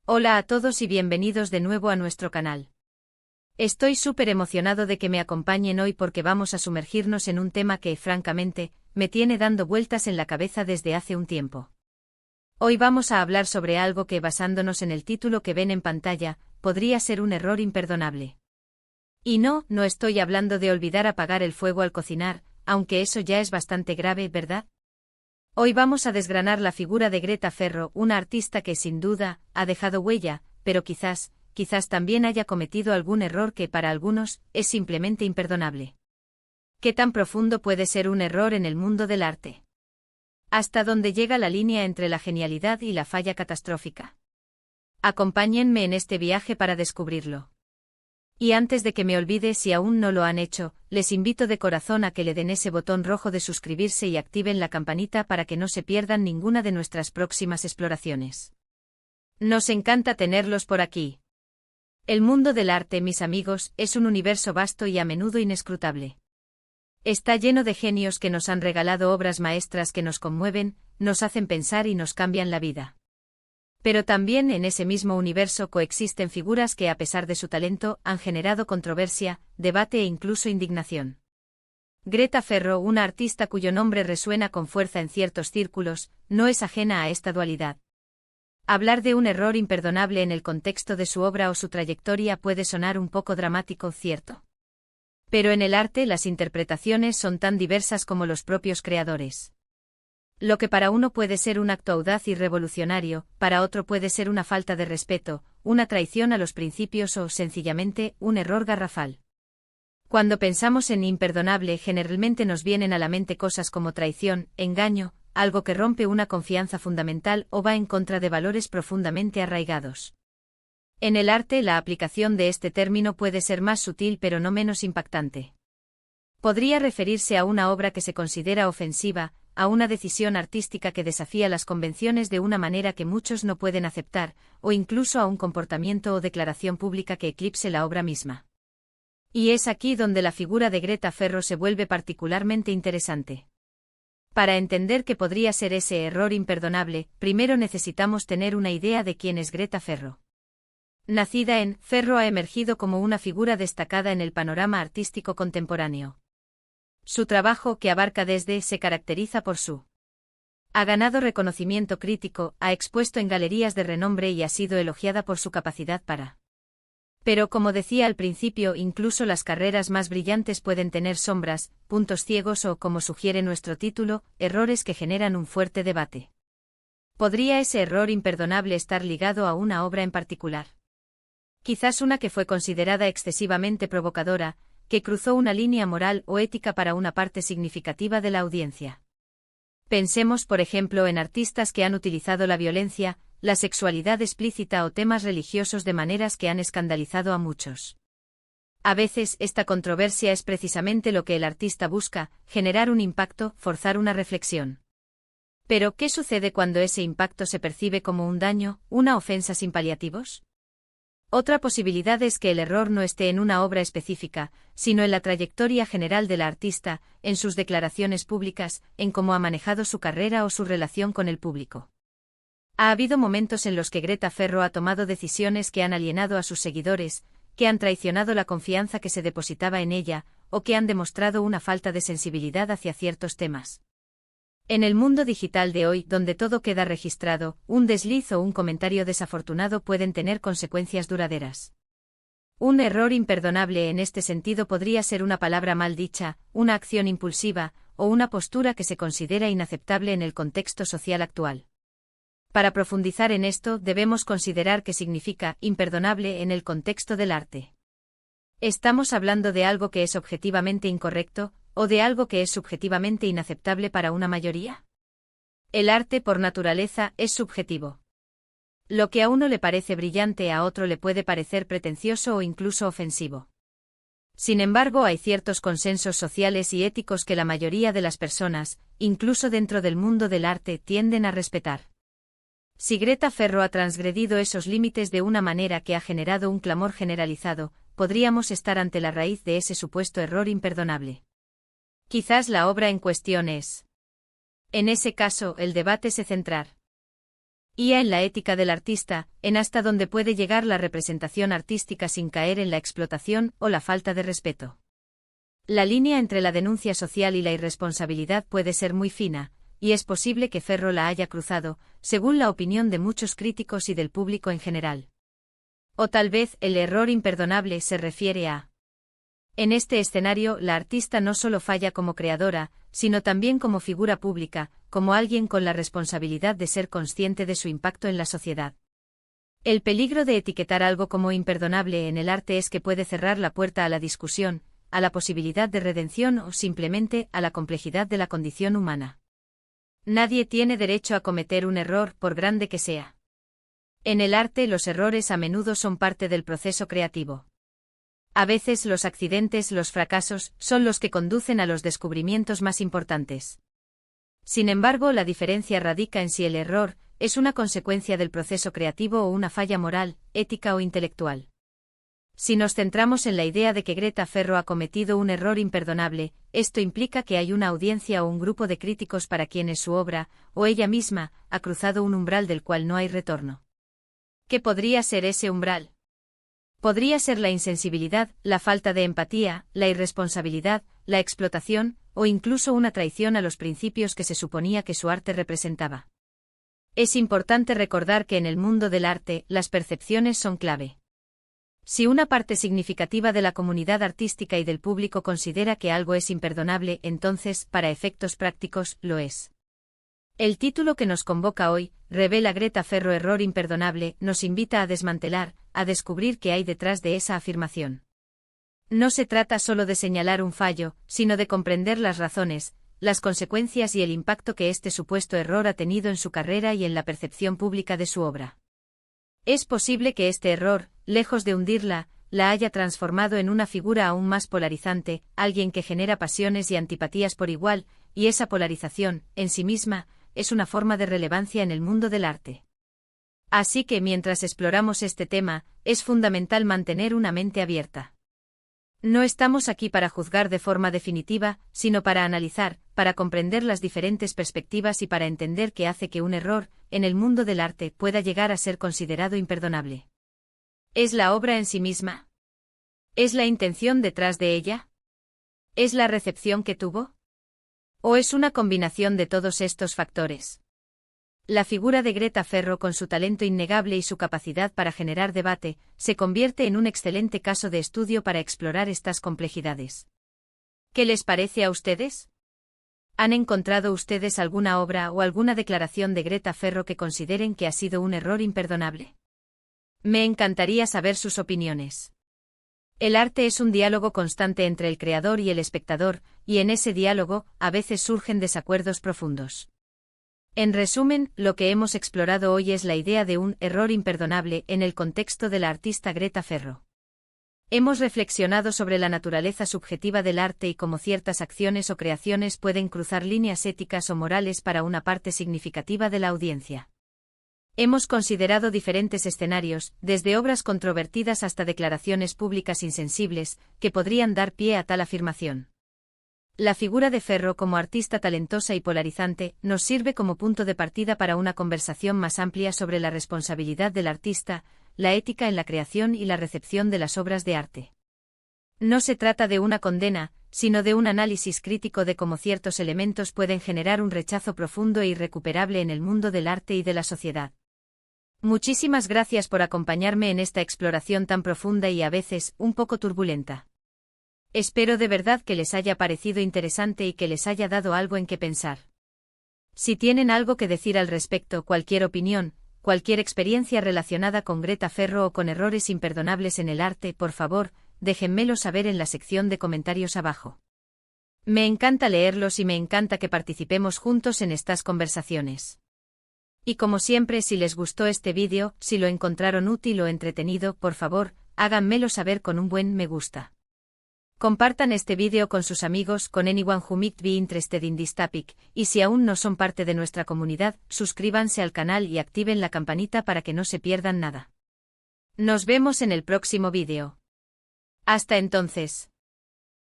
Hola a todos y bienvenidos de nuevo a nuestro canal. Estoy súper emocionado de que me acompañen hoy porque vamos a sumergirnos en un tema que, francamente, me tiene dando vueltas en la cabeza desde hace un tiempo. Hoy vamos a hablar sobre algo que, basándonos en el título que ven en pantalla, podría ser un error imperdonable. Y no estoy hablando de olvidar apagar el fuego al cocinar, aunque eso ya es bastante grave, ¿verdad? Hoy vamos a desgranar la figura de Greta Ferro, una artista que sin duda ha dejado huella, pero quizás también haya cometido algún error que para algunos es simplemente imperdonable. ¿Qué tan profundo puede ser un error en el mundo del arte? ¿Hasta dónde llega la línea entre la genialidad y la falla catastrófica? Acompáñenme en este viaje para descubrirlo. Y antes de que me olvide, si aún no lo han hecho, les invito de corazón a que le den ese botón rojo de suscribirse y activen la campanita para que no se pierdan ninguna de nuestras próximas exploraciones. Nos encanta tenerlos por aquí. El mundo del arte, mis amigos, es un universo vasto y a menudo inescrutable. Está lleno de genios que nos han regalado obras maestras que nos conmueven, nos hacen pensar y nos cambian la vida. Pero también en ese mismo universo coexisten figuras que, a pesar de su talento, han generado controversia, debate e incluso indignación. Greta Ferro, una artista cuyo nombre resuena con fuerza en ciertos círculos, no es ajena a esta dualidad. Hablar de un error imperdonable en el contexto de su obra o su trayectoria puede sonar un poco dramático, ¿cierto? Pero en el arte las interpretaciones son tan diversas como los propios creadores. Lo que para uno puede ser un acto audaz y revolucionario, para otro puede ser una falta de respeto, una traición a los principios o, sencillamente, un error garrafal. Cuando pensamos en imperdonable, generalmente nos vienen a la mente cosas como traición, engaño, algo que rompe una confianza fundamental o va en contra de valores profundamente arraigados. En el arte, la aplicación de este término puede ser más sutil pero no menos impactante. Podría referirse a una obra que se considera ofensiva, a una decisión artística que desafía las convenciones de una manera que muchos no pueden aceptar, o incluso a un comportamiento o declaración pública que eclipse la obra misma. Y es aquí donde la figura de Greta Ferro se vuelve particularmente interesante. Para entender qué podría ser ese error imperdonable, primero necesitamos tener una idea de quién es Greta Ferro. Nacida en Ferro, ha emergido como una figura destacada en el panorama artístico contemporáneo. Su trabajo, que abarca desde, se caracteriza por su. Ha ganado reconocimiento crítico, ha expuesto en galerías de renombre y ha sido elogiada por su capacidad para. Pero como decía al principio, incluso las carreras más brillantes pueden tener sombras, puntos ciegos o, como sugiere nuestro título, errores que generan un fuerte debate. ¿Podría ese error imperdonable estar ligado a una obra en particular? Quizás una que fue considerada excesivamente provocadora, que cruzó una línea moral o ética para una parte significativa de la audiencia. Pensemos, por ejemplo, en artistas que han utilizado la violencia, la sexualidad explícita o temas religiosos de maneras que han escandalizado a muchos. A veces, esta controversia es precisamente lo que el artista busca, generar un impacto, forzar una reflexión. Pero, ¿qué sucede cuando ese impacto se percibe como un daño, una ofensa sin paliativos? Otra posibilidad es que el error no esté en una obra específica, sino en la trayectoria general de la artista, en sus declaraciones públicas, en cómo ha manejado su carrera o su relación con el público. Ha habido momentos en los que Greta Ferro ha tomado decisiones que han alienado a sus seguidores, que han traicionado la confianza que se depositaba en ella, o que han demostrado una falta de sensibilidad hacia ciertos temas. En el mundo digital de hoy, donde todo queda registrado, un desliz o un comentario desafortunado pueden tener consecuencias duraderas. Un error imperdonable en este sentido podría ser una palabra mal dicha, una acción impulsiva, o una postura que se considera inaceptable en el contexto social actual. Para profundizar en esto, debemos considerar qué significa imperdonable en el contexto del arte. ¿Estamos hablando de algo que es objetivamente incorrecto, o de algo que es subjetivamente inaceptable para una mayoría? El arte, por naturaleza, es subjetivo. Lo que a uno le parece brillante a otro le puede parecer pretencioso o incluso ofensivo. Sin embargo, hay ciertos consensos sociales y éticos que la mayoría de las personas, incluso dentro del mundo del arte, tienden a respetar. Si Greta Ferro ha transgredido esos límites de una manera que ha generado un clamor generalizado, podríamos estar ante la raíz de ese supuesto error imperdonable. Quizás la obra en cuestión es. En ese caso, el debate se centrar IA en la ética del artista, en hasta dónde puede llegar la representación artística sin caer en la explotación o la falta de respeto. La línea entre la denuncia social y la irresponsabilidad puede ser muy fina, y es posible que Ferro la haya cruzado, según la opinión de muchos críticos y del público en general. O tal vez el error imperdonable se refiere a... En este escenario, la artista no solo falla como creadora, sino también como figura pública, como alguien con la responsabilidad de ser consciente de su impacto en la sociedad. El peligro de etiquetar algo como imperdonable en el arte es que puede cerrar la puerta a la discusión, a la posibilidad de redención o simplemente a la complejidad de la condición humana. Nadie tiene derecho a cometer un error, por grande que sea. En el arte, los errores a menudo son parte del proceso creativo. A veces los accidentes, los fracasos, son los que conducen a los descubrimientos más importantes. Sin embargo, la diferencia radica en si el error es una consecuencia del proceso creativo o una falla moral, ética o intelectual. Si nos centramos en la idea de que Greta Ferro ha cometido un error imperdonable, esto implica que hay una audiencia o un grupo de críticos para quienes su obra, o ella misma, ha cruzado un umbral del cual no hay retorno. ¿Qué podría ser ese umbral? Podría ser la insensibilidad, la falta de empatía, la irresponsabilidad, la explotación, o incluso una traición a los principios que se suponía que su arte representaba. Es importante recordar que en el mundo del arte, las percepciones son clave. Si una parte significativa de la comunidad artística y del público considera que algo es imperdonable, entonces, para efectos prácticos, lo es. El título que nos convoca hoy, revela Greta Ferro error imperdonable, nos invita a desmantelar, a descubrir qué hay detrás de esa afirmación. No se trata solo de señalar un fallo, sino de comprender las razones, las consecuencias y el impacto que este supuesto error ha tenido en su carrera y en la percepción pública de su obra. Es posible que este error, lejos de hundirla, la haya transformado en una figura aún más polarizante, alguien que genera pasiones y antipatías por igual, y esa polarización, en sí misma, es una forma de relevancia en el mundo del arte. Así que mientras exploramos este tema, es fundamental mantener una mente abierta. No estamos aquí para juzgar de forma definitiva, sino para analizar, para comprender las diferentes perspectivas y para entender qué hace que un error, en el mundo del arte, pueda llegar a ser considerado imperdonable. ¿Es la obra en sí misma? ¿Es la intención detrás de ella? ¿Es la recepción que tuvo? ¿O es una combinación de todos estos factores? La figura de Greta Ferro, con su talento innegable y su capacidad para generar debate, se convierte en un excelente caso de estudio para explorar estas complejidades. ¿Qué les parece a ustedes? ¿Han encontrado ustedes alguna obra o alguna declaración de Greta Ferro que consideren que ha sido un error imperdonable? Me encantaría saber sus opiniones. El arte es un diálogo constante entre el creador y el espectador, y en ese diálogo, a veces surgen desacuerdos profundos. En resumen, lo que hemos explorado hoy es la idea de un error imperdonable en el contexto de la artista Greta Ferro. Hemos reflexionado sobre la naturaleza subjetiva del arte y cómo ciertas acciones o creaciones pueden cruzar líneas éticas o morales para una parte significativa de la audiencia. Hemos considerado diferentes escenarios, desde obras controvertidas hasta declaraciones públicas insensibles, que podrían dar pie a tal afirmación. La figura de Ferro como artista talentosa y polarizante nos sirve como punto de partida para una conversación más amplia sobre la responsabilidad del artista, la ética en la creación y la recepción de las obras de arte. No se trata de una condena, sino de un análisis crítico de cómo ciertos elementos pueden generar un rechazo profundo e irrecuperable en el mundo del arte y de la sociedad. Muchísimas gracias por acompañarme en esta exploración tan profunda y a veces un poco turbulenta. Espero de verdad que les haya parecido interesante y que les haya dado algo en qué pensar. Si tienen algo que decir al respecto, cualquier opinión, cualquier experiencia relacionada con Greta Ferro o con errores imperdonables en el arte, por favor, déjenmelo saber en la sección de comentarios abajo. Me encanta leerlos y me encanta que participemos juntos en estas conversaciones. Y como siempre, si les gustó este vídeo, si lo encontraron útil o entretenido, por favor, háganmelo saber con un buen me gusta. Compartan este vídeo con sus amigos, con anyone who might be interested in this topic, y si aún no son parte de nuestra comunidad, suscríbanse al canal y activen la campanita para que no se pierdan nada. Nos vemos en el próximo vídeo. Hasta entonces.